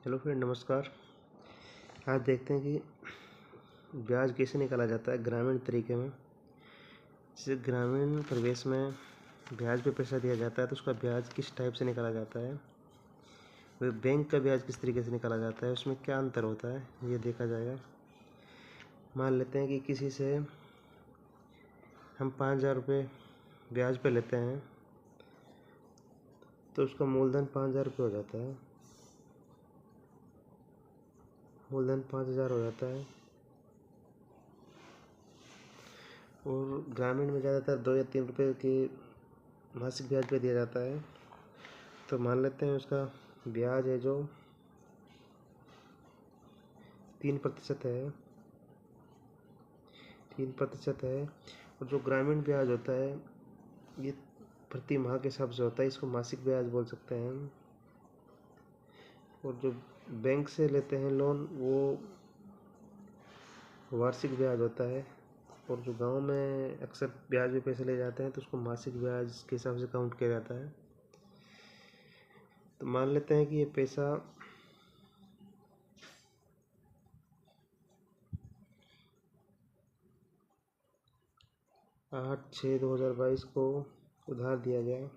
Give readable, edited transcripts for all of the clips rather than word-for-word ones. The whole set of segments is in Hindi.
हेलो फ्रेंड, नमस्कार। आज देखते हैं कि ब्याज कैसे निकाला जाता है ग्रामीण तरीके में। जैसे ग्रामीण परिवेश में ब्याज पे पैसा दिया जाता है तो उसका ब्याज किस टाइप से निकाला जाता है, वह बैंक का ब्याज किस तरीके से निकाला जाता है, उसमें क्या अंतर होता है, ये देखा जाएगा। मान लेते हैं कि किसी से हम 5,000 रुपये ब्याज पे लेते हैं तो उसका मूलधन 5,000 रुपये हो जाता है। मूलधन 5,000 हो जाता है और ग्रामीण में ज़्यादातर 2 या 3 रुपये की मासिक ब्याज पे दिया जाता है। तो मान लेते हैं उसका ब्याज है जो 3% है। 3% है। और जो ग्रामीण ब्याज होता है ये प्रति माह के हिसाब से होता है, इसको मासिक ब्याज बोल सकते हैं हम। और जो बैंक से लेते हैं लोन वो वार्षिक ब्याज होता है। और जो गांव में अक्सर ब्याज पे पैसे ले जाते हैं तो उसको मासिक ब्याज के हिसाब से काउंट किया जाता है। तो मान लेते हैं कि ये पैसा 8/6/2022 को उधार दिया गया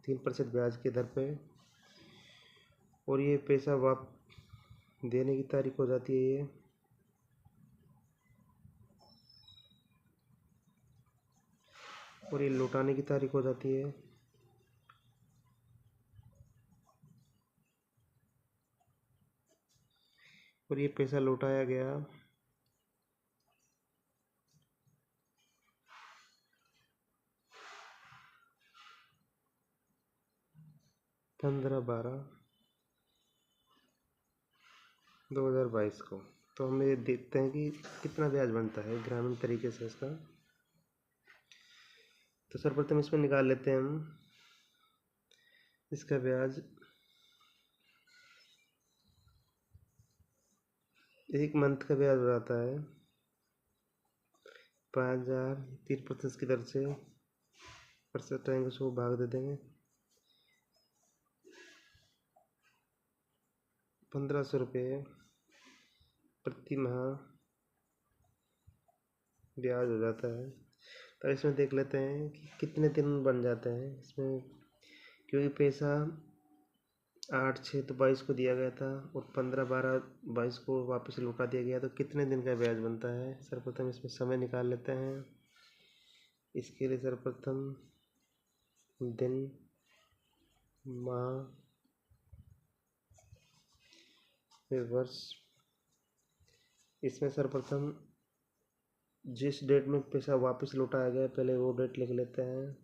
3% ब्याज की दर पे, और ये पैसा देने की तारीख हो जाती है ये और ये लौटाने की तारीख हो जाती है और ये पैसा लौटाया गया 15/12/2022 को। तो हम ये देखते हैं कि कितना ब्याज बनता है ग्रामीण तरीके से इसका। तो सर्वप्रथम इसमें निकाल लेते हैं हम इसका ब्याज। एक मंथ का ब्याज हो जाता है 5,000। 3% की दर से प्रतिशत रहेंगे, उसको भाग दे देंगे 1,500 रुपये प्रति माह ब्याज हो जाता है। तो इसमें देख लेते हैं कि कितने दिन बन जाते हैं इसमें, क्योंकि पैसा 8/6/22 को दिया गया था और 15/12/22 को वापस लौटा दिया गया। तो कितने दिन का ब्याज बनता है, सर्वप्रथम इसमें समय निकाल लेते हैं। इसके लिए सर्वप्रथम दिन, माह, फिर वर्ष। इसमें सर्वप्रथम जिस डेट में पैसा वापस लौटाया गया पहले वो डेट लिख लेते हैं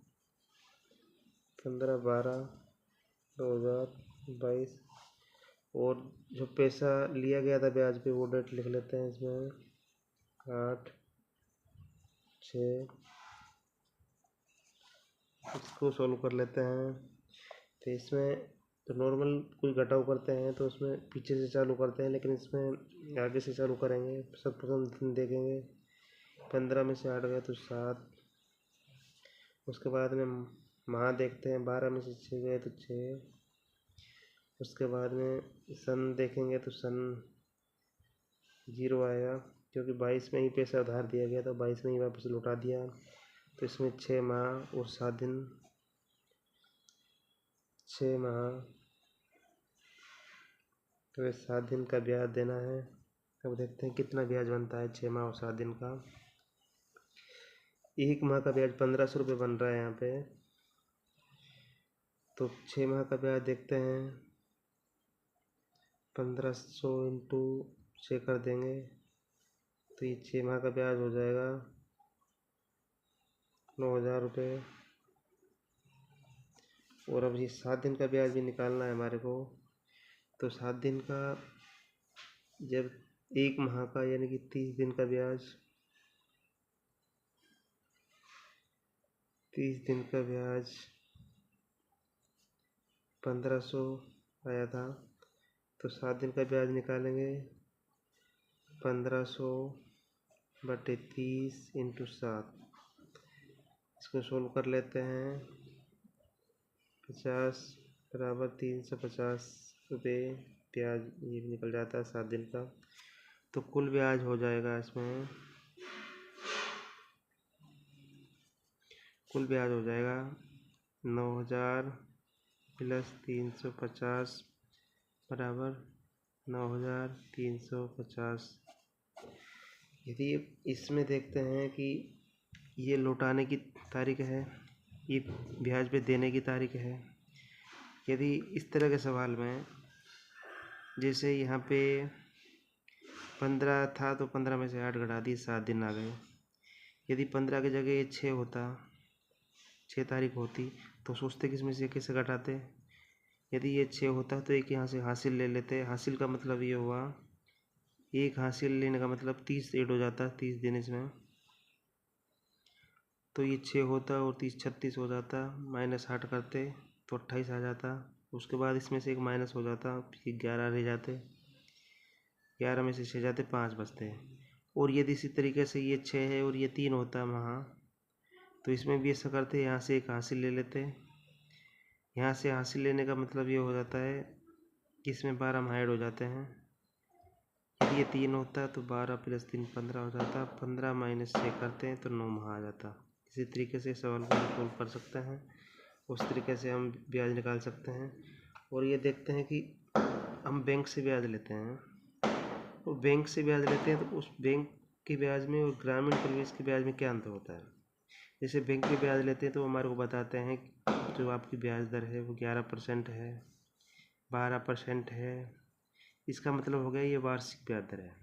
15/12/2022। और जो पैसा लिया गया था ब्याज पे वो डेट लिख लेते हैं इसमें 8/6। इसको सॉल्व कर लेते हैं। तो इसमें तो नॉर्मल कोई घटाव करते हैं तो उसमें पीछे से चालू करते हैं, लेकिन इसमें आगे से चालू करेंगे। सर्वप्रथम दिन देखेंगे, 15 में से 8 गए तो 7। उसके बाद में माह देखते हैं, 12 में से 6 गए तो 6। उसके बाद में सन देखेंगे तो सन 0 आएगा, क्योंकि 22 में ही पैसा उधार दिया गया तो 22 में ही वापस लौटा दिया। तो इसमें 6 माह और 7 दिन, 6 माह तो 7 दिन का ब्याज देना है। अब देखते हैं कितना ब्याज बनता है 6 माह और 7 दिन का। एक माह का ब्याज 1,500 रुपये बन रहा है यहाँ पे। तो 6 माह का ब्याज देखते हैं, 1,500 इंटू 6 कर देंगे तो ये 6 माह का ब्याज हो जाएगा 9,000 रुपये। और अब ये 7 दिन का ब्याज भी निकालना है हमारे को। तो 7 दिन का जब एक माह का यानी कि 30 दिन का ब्याज, 30 दिन का ब्याज 1,500 आया था। तो 7 दिन का ब्याज निकालेंगे 1,500/30 इंटू 7। इसको सोल्व कर लेते हैं। 50 = 350 रुपये ब्याज ये भी निकल जाता है 7 दिन का। तो कुल ब्याज हो जाएगा इसमें, कुल ब्याज हो जाएगा 9,000 प्लस 350 बराबर 9,350। यदि इसमें देखते हैं कि ये लौटाने की तारीख है, ये ब्याज पे देने की तारीख है। यदि इस तरह के सवाल में जैसे यहाँ पे 15 था तो 15 में से 8 घटा दिए, 7 दिन आ गए। यदि 15 की जगह 6 होता, 6 तारीख होती तो सोचते किस में से कैसे घटाते। यदि ये 6 होता तो एक यहाँ से हासिल ले लेते। हासिल का मतलब ये हुआ, एक हासिल लेने का मतलब 30 ऐड हो जाता, 30 दिन इसमें। तो ये 6 होता और 30 36 हो जाता, -8 करते तो 28 आ जाता। उसके बाद इसमें से एक माइनस हो जाता, फिर 11 रह जाते, 11 में से 6 जाते, 5 बचते। और यदि इसी तरीके से ये 6 है और ये 3 होता वहाँ, तो इसमें भी ऐसा करते, यहाँ से एक हासिल ले लेते। यहाँ से हासिल लेने का मतलब ये हो जाता है कि इसमें 12 ऐड हो जाते हैं। यदि ये 3 होता तो 12 + 3 15 हो जाता, 15 - 6 करते हैं तो 9 आ जाता। इसी तरीके से सवाल को हम सोल्व कर सकते हैं, उस तरीके से हम ब्याज निकाल सकते हैं। और ये देखते हैं कि हम बैंक से ब्याज लेते हैं, और बैंक से ब्याज लेते हैं तो उस बैंक के ब्याज में और ग्रामीण परिवेश के ब्याज में क्या अंतर होता है। जैसे बैंक के ब्याज लेते हैं तो हमारे को बताते हैं जो आपकी ब्याज दर है वो 11% है, 12% है। इसका मतलब हो गया ये वार्षिक ब्याज दर है।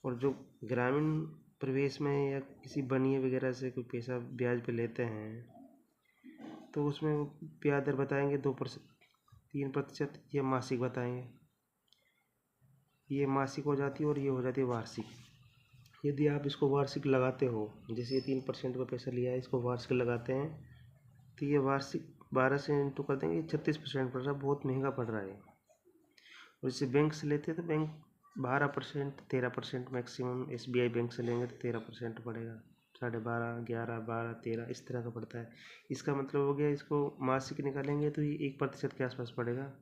और जो ग्रामीण परिवेश में या किसी बनिए वगैरह से कोई पैसा ब्याज पे लेते हैं तो उसमें ब्याज दर बताएंगे 2%, 3%, ये मासिक बताएंगे। ये मासिक हो जाती है और ये हो जाती है वार्षिक। यदि आप इसको वार्षिक लगाते हो, जैसे ये 3% का पैसा लिया है, इसको वार्षिक लगाते हैं तो ये वार्षिक 12 से इंटू कर देंगे, 36% पड़ रहा है, बहुत महंगा पड़ रहा है। और इससे बैंक से लेते हैं तो बैंक 12%, 13% मैक्सिमम। SBI बैंक से लेंगे तो 13% पड़ेगा, 12.5, 11, 12, 13 इस तरह का पड़ता है। इसका मतलब हो गया इसको मासिक निकालेंगे तो ये 1% के आसपास पड़ेगा।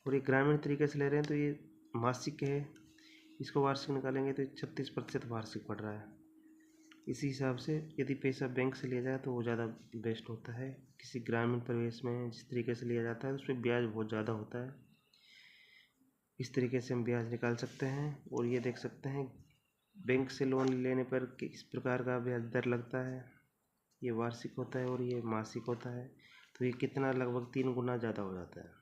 और ये ग्रामीण तरीके से ले रहे हैं तो ये मासिक है, इसको वार्षिक निकालेंगे तो 36% वार्षिक पड़ रहा है। इसी हिसाब से यदि पैसा बैंक से लिया जाए तो वो ज़्यादा बेस्ट होता है। किसी ग्रामीण परिवेश में जिस तरीके से लिया जाता है उस पर ब्याज बहुत ज़्यादा होता है। इस तरीके से हम ब्याज निकाल सकते हैं। और ये देख सकते हैं बैंक से लोन लेने पर किस प्रकार का ब्याज दर लगता है। ये वार्षिक होता है और ये मासिक होता है, तो ये कितना लगभग 3 गुना ज़्यादा हो जाता है।